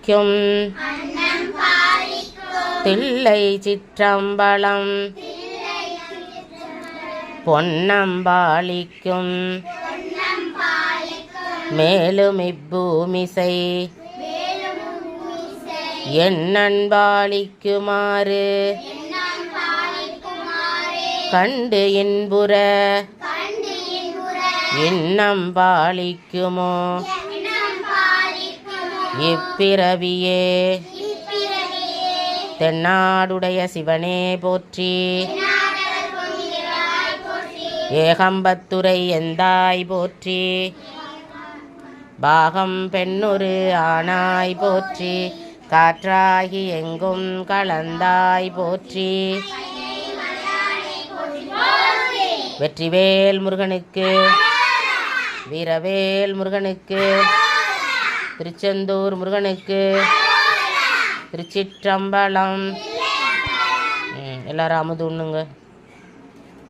பாலிக்கும் தில்லை சிற்றம்பலம் பொன்னம்பாளிக்கும் மேலும் இப்பூமிசை என்னன்பாளிக்குமாறு கண்டு இன்புற இன்னம் பாலிக்குமோ இப்பிறவியே. தென்னாடுடைய சிவனே போற்றி, ஏகம்பத்துரை எந்தாய் போற்றி, பாகம் பெண்ணொரு ஆனாய் போற்றி, காற்றாகி எங்கும் கலந்தாய் போற்றி. வெற்றிவேல் முருகனுக்கு, வீரவேல் முருகனுக்கு, திருச்செந்தூர் முருகனுக்கு, திருச்சிற்றம்பலம். எல்லாரும் அமுது உண்ணுங்க.